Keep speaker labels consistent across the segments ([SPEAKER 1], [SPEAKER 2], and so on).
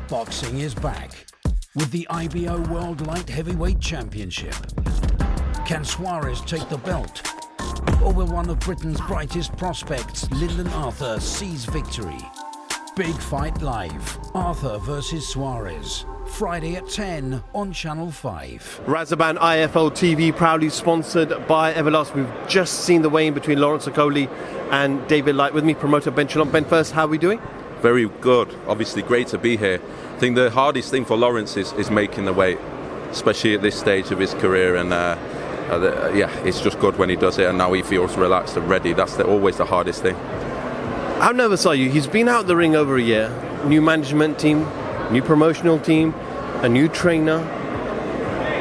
[SPEAKER 1] Boxing is back with the IBO World Light Heavyweight Championship. Can Suarez take the belt? Or will one of Britain's brightest prospects, Lyndon Arthur, seize victory? Big Fight Live, Arthur versus Suarez. Friday at 10 on Channel 5.
[SPEAKER 2] Razaban IFL TV, proudly sponsored by Everlast. We've just seen the weigh-in between Lawrence Okoli and David Light. With me, promoter Ben Shalom. Ben, first, how are we doing?
[SPEAKER 3] Very good. Obviously, great to be here. I think the hardest thing for Lawrence is making the weight, especially at this stage of his career. And yeah, it's just good when he does it, and now he feels relaxed and ready. That's always the hardest thing.
[SPEAKER 2] How nervous are you? He's been out the ring over a year. New management team, new promotional team, a new trainer.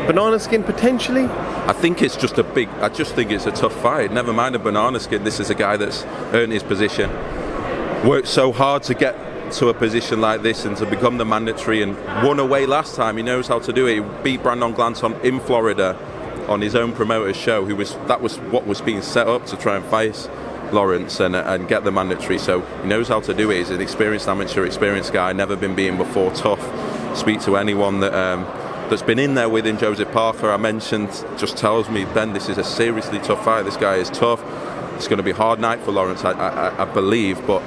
[SPEAKER 2] Banana skin potentially?
[SPEAKER 3] I think it's just I just think it's a tough fight. Never mind a banana skin. This is a guy that's earned his position, worked so hard to get to a position like this and to become the mandatory, and won away last time. He knows how to do it. He beat Brandon Glantz in Florida on his own promoter's show. That was what was being set up to try and face Lawrence and get the mandatory. So he knows how to do it. He's an experienced amateur, experienced guy, never been beaten before. Tough. Speak to anyone that's been in there with him. Joseph Parker, I mentioned, just tells me, Ben, this is a seriously tough fight. This guy is tough. It's going to be a hard night for Lawrence, I believe, but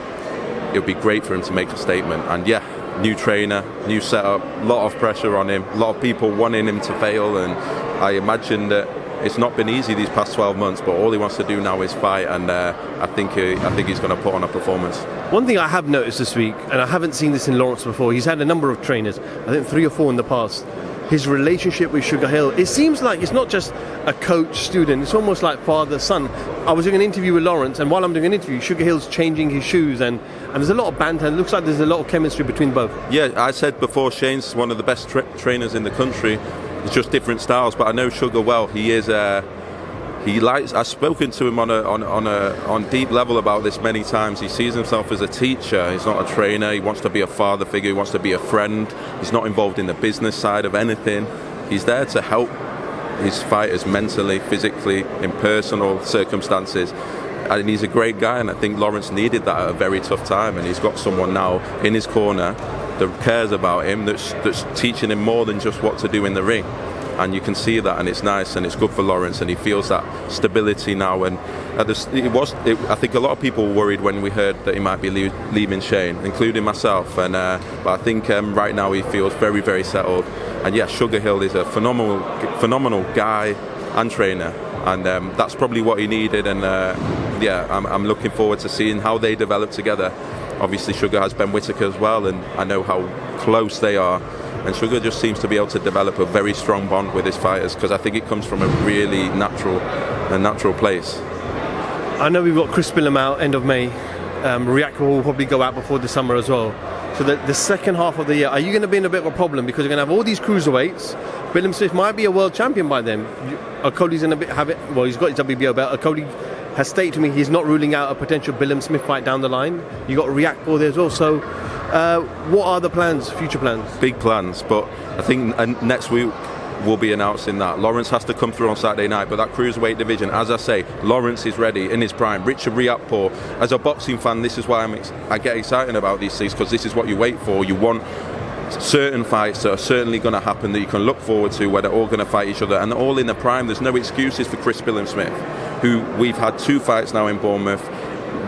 [SPEAKER 3] it would be great for him to make a statement. And yeah, new trainer, new setup, a lot of pressure on him, a lot of people wanting him to fail, and I imagine that it's not been easy these past 12 months, but all he wants to do now is fight, and I think he's going to put on a performance. One
[SPEAKER 2] thing I have noticed this week, and I haven't seen this in Lawrence before, he's had a number of trainers, I think 3 or 4 in the past. His relationship with Sugar Hill, it seems like it's not just a coach-student, it's almost like father-son. I was doing an interview with Lawrence, and while I'm doing an interview, Sugar Hill's changing his shoes, and there's a lot of banter, and it looks like there's a lot of chemistry between both.
[SPEAKER 3] Yeah, I said before, Shane's one of the best trainers in the country. It's just different styles, but I know Sugar well. He is I've spoken to him on deep level about this many times. He sees himself as a teacher. He's not a trainer. He wants to be a father figure. He wants to be a friend. He's not involved in the business side of anything. He's there to help his fighters mentally, physically, in personal circumstances. And he's a great guy, and I think Lawrence needed that at a very tough time, and he's got someone now in his corner that cares about him, that's teaching him more than just what to do in the ring. And you can see that, and it's nice, and it's good for Lawrence, and he feels that stability now. And I think a lot of people were worried when we heard that he might be leaving Shane, including myself. And but I think right now he feels very, very settled. And yeah, Sugar Hill is a phenomenal guy and trainer, and that's probably what he needed. And yeah, I'm looking forward to seeing how they develop together. Obviously, Sugar has Ben Whittaker as well, and I know how close they are. And Sugar just seems to be able to develop a very strong bond with his fighters, because I think it comes from a really natural place.
[SPEAKER 2] I know we've got Chris Billum out end of May. React will probably go out before the summer as well. So the second half of the year, are you going to be in a bit of a problem, because you're going to have all these cruiserweights? Billum Smith might be a world champion by then. Okoli's going to have it. Well, he's got his WBO belt. Okoli has stated to me he's not ruling out a potential Billum Smith fight down the line. You got React there as well. So what are the plans, future plans?
[SPEAKER 3] Big plans, but I think next week we'll be announcing that. Lawrence has to come through on Saturday night, but that cruiserweight division, as I say, Lawrence is ready in his prime. Richard Riakporhe, as a boxing fan, this is why I get excited about these things, because this is what you wait for. You want certain fights that are certainly going to happen that you can look forward to, where they're all going to fight each other, and all in the prime. There's no excuses for Chris Billum Smith, who we've had 2 fights now in Bournemouth,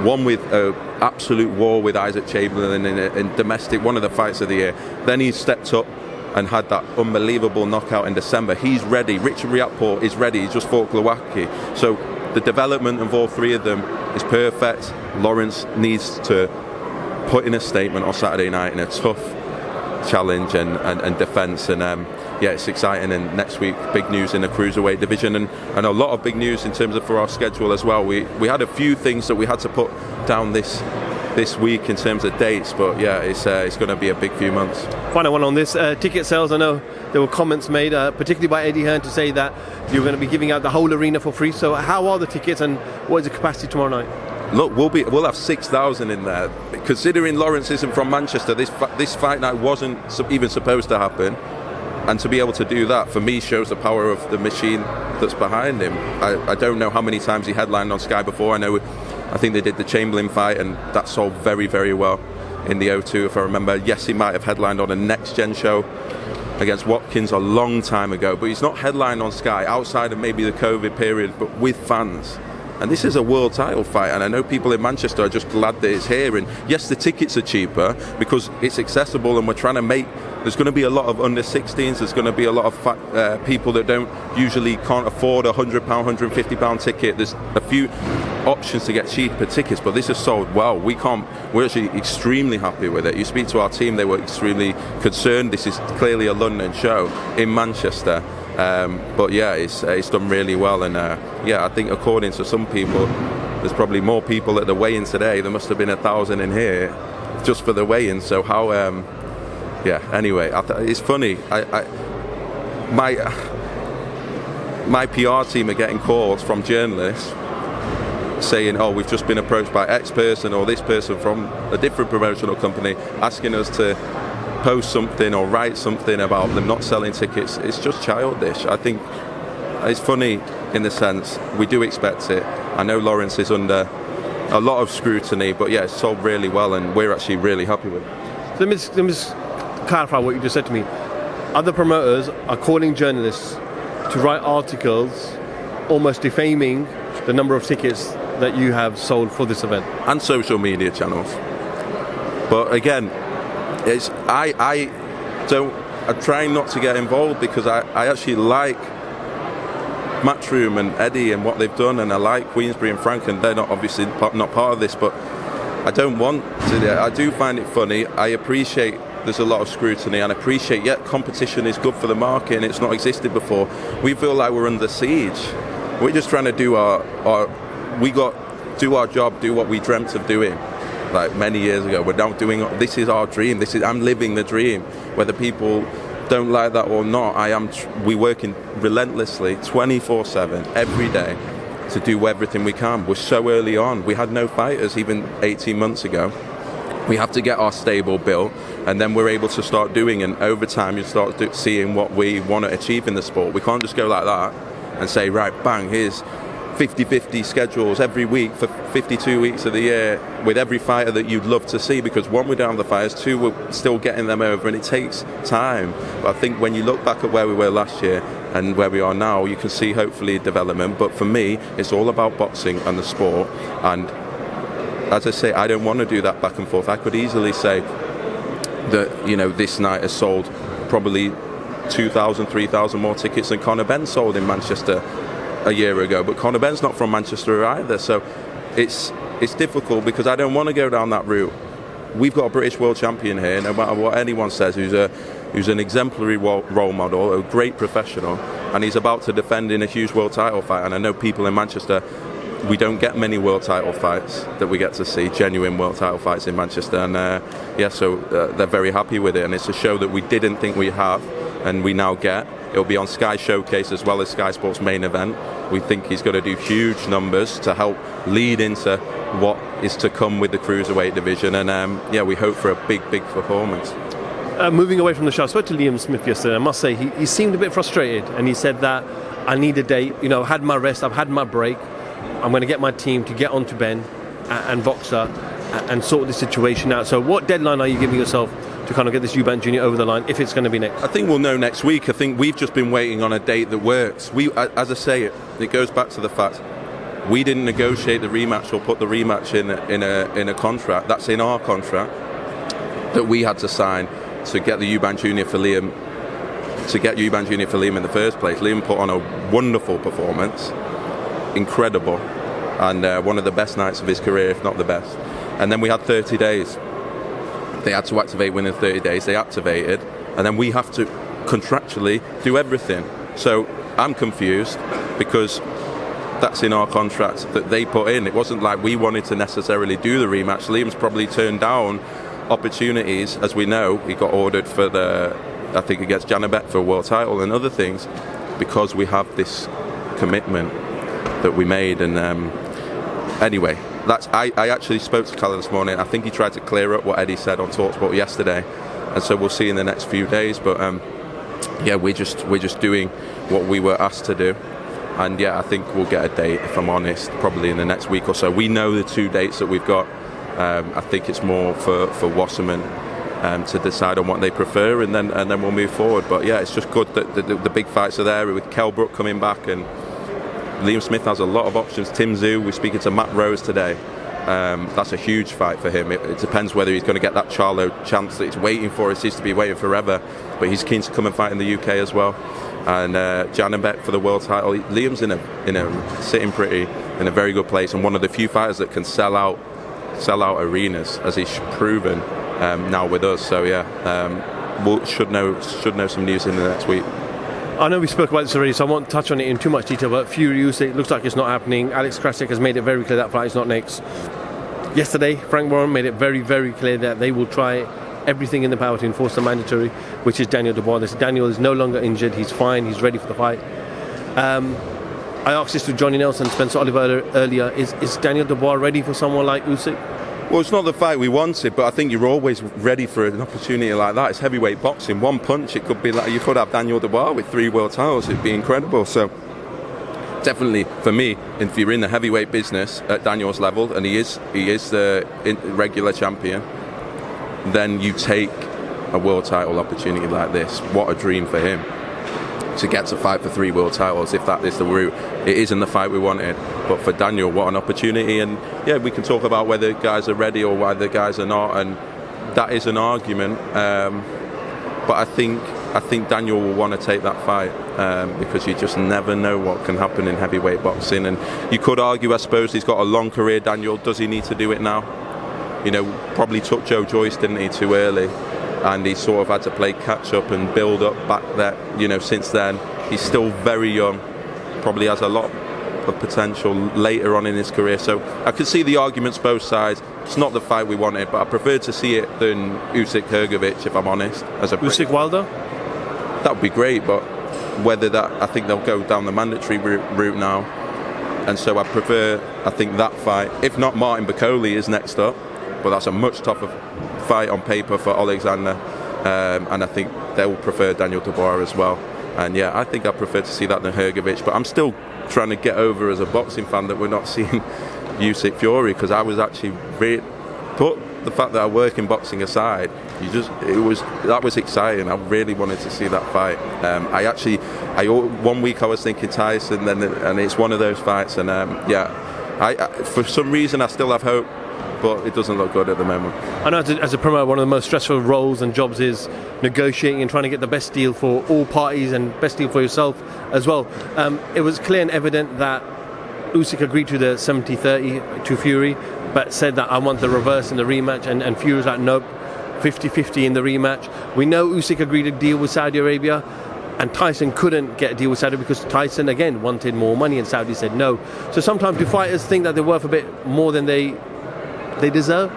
[SPEAKER 3] one with an absolute war with Isaac Chamberlain in domestic, one of the fights of the year. Then he stepped up and had that unbelievable knockout in December. He's ready. Richard Riakporhe is ready. He's just fought Glowacki. So the development of all 3 of them is perfect. Lawrence needs to put in a statement on Saturday night in a tough challenge and defence, and yeah, it's exciting. And next week, big news in the cruiserweight division, and a lot of big news in terms of for our schedule as well. We had a few things that we had to put down this week in terms of dates, but yeah, it's going to be a big few months.
[SPEAKER 2] Final one on this, ticket sales. I know there were comments made, particularly by Eddie Hearn, to say that you're going to be giving out the whole arena for free. So how are the tickets, and what is the capacity tomorrow night?
[SPEAKER 3] Look, we'll have 6,000 in there. Considering Lawrence isn't from Manchester, this fight night wasn't even supposed to happen, and to be able to do that, for me, shows the power of the machine that's behind him. I don't know how many times he headlined on Sky before. I think they did the Chamberlain fight, and that sold very, very well. in the O2, if I remember. Yes, he might have headlined on a Next Gen show against Watkins a long time ago, but he's not headlined on Sky outside of maybe the COVID period, but with fans. And this is a world title fight, and I know people in Manchester are just glad that it's here. And yes, the tickets are cheaper because it's accessible, and we're trying to make. There's going to be a lot of under 16s. There's going to be a lot of people that can't afford a £100, £150 ticket. There's a few options to get cheaper tickets, but this is sold well. We're actually extremely happy with it. You speak to our team; they were extremely concerned. This is clearly a London show in Manchester. But yeah, it's done really well, and I think according to some people, there's probably more people at the weigh-in today. There must have been 1,000 in here just for the weigh-in. So how? Anyway, it's funny. My PR team are getting calls from journalists saying, "Oh, we've just been approached by X person or this person from a different promotional company asking us to post something or write something about them not selling tickets." It's just childish. I think it's funny in the sense we do expect it. I know Lawrence is under a lot of scrutiny, but yeah, it's sold really well, and we're actually really happy with it.
[SPEAKER 2] Let me just clarify what you just said to me. Other promoters are calling journalists to write articles almost defaming the number of tickets that you have sold for this event,
[SPEAKER 3] and social media channels. But again, I try not to get involved because I actually like Matchroom and Eddie and what they've done, and I like Queensbury and Frank, and they're not obviously not part of this, but I don't want to. I do find it funny. I appreciate there's a lot of scrutiny, and I appreciate competition is good for the market and it's not existed before. We feel like we're under siege. We're just trying to do our job, do what we dreamt of doing. Like many years ago, we're now doing. This is our dream. I'm living the dream. Whether people don't like that or not, we working relentlessly, 24/7, every day, to do everything we can. We're so early on. We had no fighters even 18 months ago. We have to get our stable built, and then we're able to start doing. And over time, you start seeing what we want to achieve in the sport. We can't just go like that and say, right, bang, here's 50-50 schedules every week for 52 weeks of the year with every fighter that you'd love to see, because one, we don't have the fighters, two, we're still getting them over, and it takes time. But I think when you look back at where we were last year and where we are now, you can see hopefully development. But for me, it's all about boxing and the sport, and as I say, I don't want to do that back and forth. I could easily say that, this night has sold probably 2,000, 3,000 more tickets than Conor Benn sold in Manchester a year ago, but Conor Benn's not from Manchester either, so it's difficult because I don't want to go down that route. We've got a British world champion here, no matter what anyone says, who's an exemplary role model, a great professional, and he's about to defend in a huge world title fight. And I know people in Manchester, we don't get many world title fights that we get to see, genuine world title fights in Manchester, and so they're very happy with it, and it's a show that we didn't think we have, and we now get. It'll be on Sky Showcase as well as Sky Sports main event. We think he's going to do huge numbers to help lead into what is to come with the cruiserweight division, and we hope for a big performance.
[SPEAKER 2] Moving away from the show, I spoke to Liam Smith yesterday. I must say he seemed a bit frustrated, and he said that I need a date. I've had my rest, I've had my break. I'm going to get my team to get onto Ben and Voxer and sort this situation out. So what deadline are you giving yourself to kind of get this Eubank Jr. over the line, if it's going to be next?
[SPEAKER 3] I think we'll know next week. I think we've just been waiting on a date that works. As I say, it goes back to the fact we didn't negotiate the rematch or put the rematch in a contract. That's in our contract that we had to sign to get the Eubank Jr. for Liam. To get Eubank Jr. for Liam in the first place. Liam put on a wonderful performance, incredible, and one of the best nights of his career, if not the best. And then we had 30 days. They had to activate within 30 days. They activated, and then we have to contractually do everything. So I'm confused because that's in our contract that they put in. It wasn't like we wanted to necessarily do the rematch. Liam's probably turned down opportunities, as we know. He got ordered for I think against Janabek for a world title and other things, because we have this commitment that we made. And anyway, I actually spoke to Callum this morning. I think he tried to clear up what Eddie said on TalkSport yesterday, and so we'll see in the next few days. But we're just doing what we were asked to do, and I think we'll get a date, if I'm honest, probably in the next week or so. We know the two dates that we've got I think it's more for Wasserman to decide on what they prefer, and then we'll move forward. But yeah, it's just good that the big fights are there with Kell Brook coming back, and Liam Smith has a lot of options. Tim Tszyu, we're speaking to Matt Rose today. That's a huge fight for him. It depends whether he's going to get that Charlo chance that he's waiting for. It seems to be waiting forever, but he's keen to come and fight in the UK as well. And Janabek for the world title. Liam's sitting pretty in a very good place, and one of the few fighters that can sell out arenas, as he's proven now with us. So yeah, we should know some news in the next week.
[SPEAKER 2] I know we spoke about this already, so I won't touch on it in too much detail, but FURY-USYK looks like it's not happening. Alex Krasik has made it very clear that fight is not next. Yesterday, Frank Warren made it very, very clear that they will try everything in the power to enforce the mandatory, which is Daniel Dubois. Daniel is no longer injured, he's fine, he's ready for the fight. I asked this to Johnny Nelson, Spencer Oliver earlier, is Daniel Dubois ready for someone like Usyk?
[SPEAKER 3] Well, it's not the fight we wanted, but I think you're always ready for an opportunity like that. It's heavyweight boxing. One punch, it could be like you could have Daniel Dubois with 3 world titles. It'd be incredible. So definitely, for me, if you're in the heavyweight business at Daniel's level, and he is the regular champion, then you take a world title opportunity like this. What a dream for him to get to fight for 3 world titles, if that is the route. It isn't the fight we wanted, but for Daniel, what an opportunity. And yeah, we can talk about whether guys are ready or why the guys are not, and that is an argument. But I think Daniel will want to take that fight because you just never know what can happen in heavyweight boxing. And you could argue, I suppose, he's got a long career, Daniel. Does he need to do it now? You know, probably took Joe Joyce, didn't he, too early, and he sort of had to play catch up and build up back there. You know, since then he's still very young, probably has a lot of potential later on in his career. So I can see the arguments both sides. It's not the fight we wanted, but I prefer to see it than Usyk Hrgovic, if I'm honest. As a
[SPEAKER 2] Usyk Wilder,
[SPEAKER 3] that would be great, but whether that, I think they'll go down the mandatory route now, and so I prefer, I think, that fight. If not, Martin Bakole is next up, but that's a much tougher fight on paper for Alexander, and I think they will prefer Daniel Dubois as well. And yeah, I think I prefer to see that than Hrgovic, but I'm still trying to get over as a boxing fan that we're not seeing Usyk Fury, because I was actually put the fact that I work in boxing aside, that was exciting. I really wanted to see that fight. One week I was thinking Tyson, and it's one of those fights, and for some reason I still have hope, but it doesn't look good at the moment.
[SPEAKER 2] I know as a promoter, one of the most stressful roles and jobs is negotiating and trying to get the best deal for all parties and best deal for yourself as well. It was clear and evident that Usyk agreed to the 70-30 to Fury, but said that I want the reverse in the rematch, and Fury was like, nope, 50-50 in the rematch. We know Usyk agreed to deal with Saudi Arabia, and Tyson couldn't get a deal with Saudi because Tyson again wanted more money and Saudi said no. So sometimes do fighters think that they're worth a bit more than they deserve?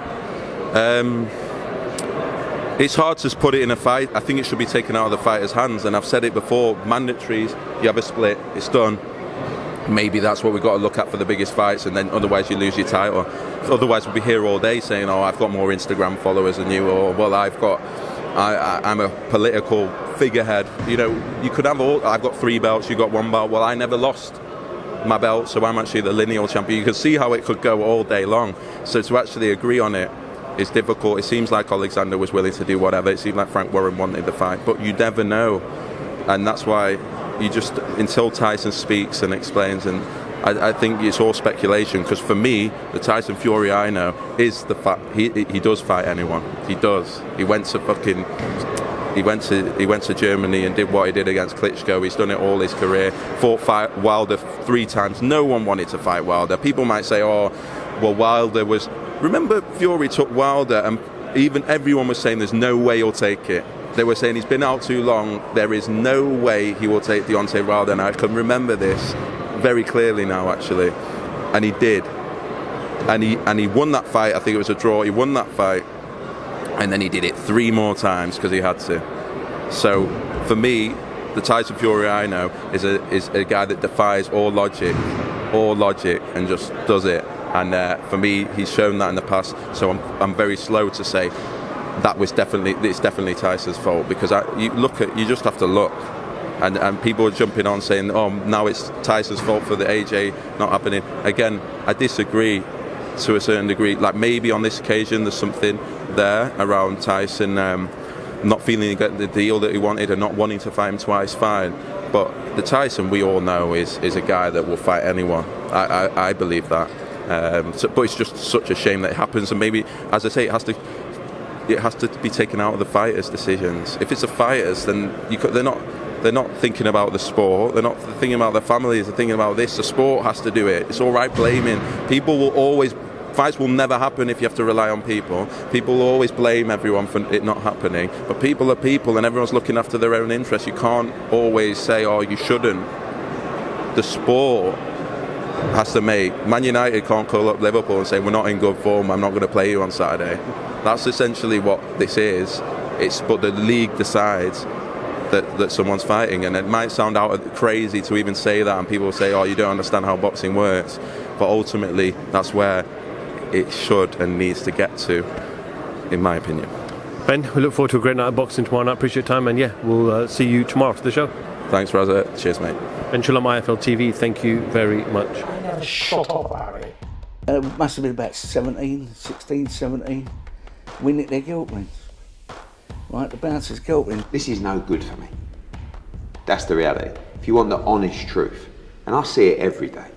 [SPEAKER 3] It's hard to put it in a fight. I think it should be taken out of the fighter's hands, and I've said it before, mandatories, you have a split, it's done. Maybe that's what we've got to look at for the biggest fights, and then otherwise you lose your title. Otherwise we'll be here all day saying, oh, I've got more Instagram followers than you, or well, I'm a political figurehead. You know, you could have I've got 3 belts, you got 1 belt. Well, I never lost my belt, so I'm actually the lineal champion. You can see how it could go all day long. So to actually agree on it is difficult. It seems like Alexander was willing to do whatever. It seemed like Frank Warren wanted the fight, but you never know, and that's why you just, until Tyson speaks and explains, and I think it's all speculation, because for me, the Tyson Fury I know is the fact he does fight anyone. He does. He went to Germany and did what he did against Klitschko. He's done it all his career. Fought Wilder 3 times. No one wanted to fight Wilder. People might say, oh, well, Wilder was... Remember, Fury took Wilder, and even everyone was saying there's no way he'll take it. They were saying he's been out too long. There is no way he will take Deontay Wilder. And I can remember this very clearly now, actually. And he did. And he won that fight. I think it was a draw. He won that fight. And then he did it 3 more times because he had to. So for me, the Tyson Fury I know is a guy that defies all logic, and just does it. And for me, he's shown that in the past. So I'm very slow to say it's definitely Tyson's fault, because you just have to look. And people are jumping on saying, oh, now it's Tyson's fault for the AJ not happening. Again, I disagree. to a certain degree. Like maybe on this occasion there's something there around Tyson not feeling he got the deal that he wanted and not wanting to fight him twice, fine. But the Tyson we all know is a guy that will fight anyone. I believe that. But it's just such a shame that it happens, and maybe, as I say, it has to be taken out of the fighters' decisions. If it's the fighters, then they're not thinking about the sport. They're not thinking about their families. They're thinking about this. The sport has to do it. It's all right blaming. People will always. Fights will never happen if you have to rely on people. People will always blame everyone for it not happening. But people are people, and everyone's looking after their own interests. You can't always say, "Oh, you shouldn't." The sport has to make. Man United can't call up Liverpool and say, "We're not in good form. I'm not going to play you on Saturday." That's essentially what this is. But the league decides that someone's fighting, and it might sound crazy to even say that, and people will say, "Oh, you don't understand how boxing works," but ultimately that's where it should and needs to get to, in my opinion.
[SPEAKER 2] Ben, we look forward to a great night of boxing tomorrow night. Appreciate your time, and yeah, we'll see you tomorrow after the show.
[SPEAKER 3] Thanks, Raza. Cheers, mate.
[SPEAKER 2] Ben Shalom, IFL TV, thank you very much.
[SPEAKER 4] Shot up, Harry. It must have been about 16, 17. We nicked their guilt rings. Right, the bouncer's guilt ring.
[SPEAKER 5] This is no good for me. That's the reality. If you want the honest truth, and I see it every day,